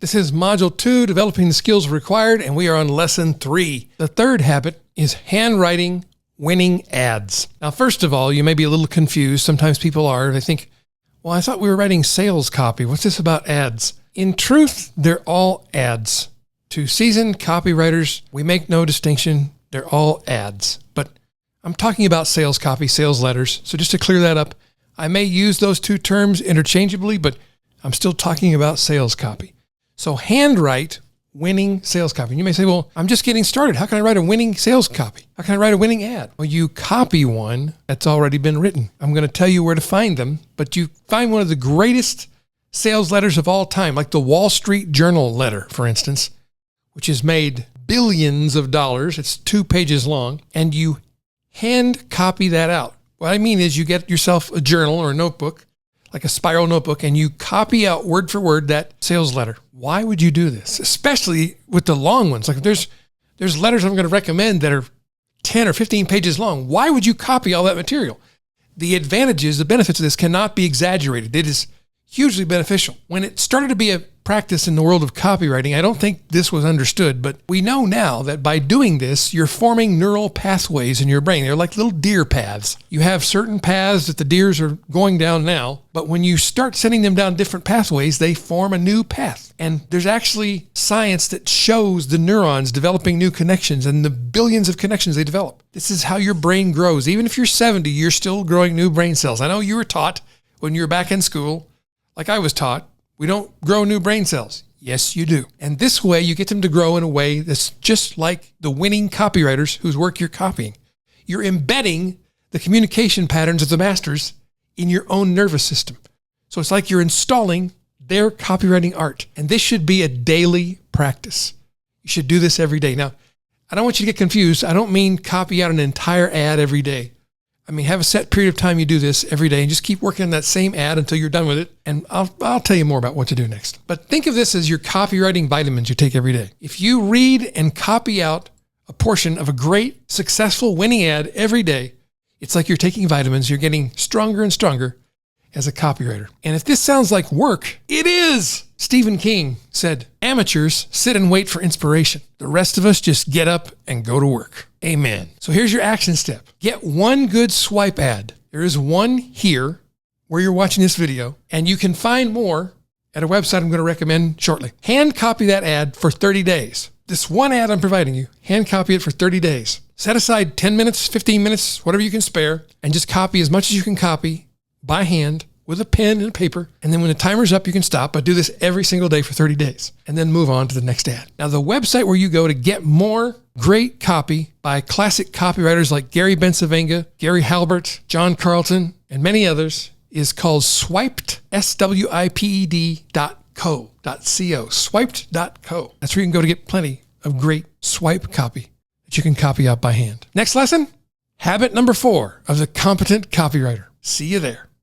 This is Module 2, Developing the Skills Required, and we are on Lesson 3. The third habit is handwriting winning ads. Now, first of all, you may be a little confused. Sometimes people are. They think, well, I thought we were writing sales copy. What's this about ads? In truth, they're all ads. To seasoned copywriters, we make no distinction. They're all ads. But I'm talking about sales copy, sales letters. So just to clear that up, I may use those two terms interchangeably, but I'm still talking about sales copy. So handwrite winning sales copy. And you may say, well, I'm just getting started. How can I write a winning sales copy? How can I write a winning ad? Well, you copy one that's already been written. I'm going to tell you where to find them, but you find one of the greatest sales letters of all time, like the Wall Street Journal letter, for instance, which has made billions of dollars. It's 2 pages long, and you hand copy that out. What I mean is you get yourself a journal or a notebook, like a spiral notebook, and you copy out word for word that sales letter. Why would you do this? Especially with the long ones. Like there's letters I'm going to recommend that are 10 or 15 pages long. Why would you copy all that material? The advantages, the benefits of this cannot be exaggerated. It is hugely beneficial. When it started to be a practice in the world of copywriting, I don't think this was understood, but we know now that by doing this, you're forming neural pathways in your brain. They're like little deer paths. You have certain paths that the deers are going down now, but when you start sending them down different pathways, they form a new path. And there's actually science that shows the neurons developing new connections and the billions of connections they develop. This is how your brain grows. Even if you're 70, you're still growing new brain cells. I know you were taught when you were back in school, like I was taught, we don't grow new brain cells. Yes, you do. And this way, you get them to grow in a way that's just like the winning copywriters whose work you're copying. You're embedding the communication patterns of the masters in your own nervous system. So it's like you're installing their copywriting art. And this should be a daily practice. You should do this every day. Now, I don't want you to get confused. I don't mean copy out an entire ad every day. I mean, have a set period of time you do this every day and just keep working on that same ad until you're done with it. And I'll tell you more about what to do next. But think of this as your copywriting vitamins you take every day. If you read and copy out a portion of a great, successful, winning ad every day, it's like you're taking vitamins. You're getting stronger and stronger as a copywriter. And if this sounds like work, it is. Stephen King said, amateurs sit and wait for inspiration. The rest of us just get up and go to work. Amen. So here's your action step. Get one good swipe ad. There is one here where you're watching this video, and you can find more at a website I'm going to recommend shortly. Hand copy that ad for 30 days. This one ad I'm providing you, hand copy it for 30 days. Set aside 10 minutes, 15 minutes, whatever you can spare, and just copy as much as you can copy by hand with a pen and paper. And then when the timer's up, you can stop, but do this every single day for 30 days and then move on to the next ad. Now, the website where you go to get more great copy by classic copywriters like Gary Bencivenga, Gary Halbert, John Carlton, and many others is called swiped, swiped.co, swiped.co. That's where you can go to get plenty of great swipe copy that you can copy out by hand. Next lesson, habit number 4 of the competent copywriter. See you there.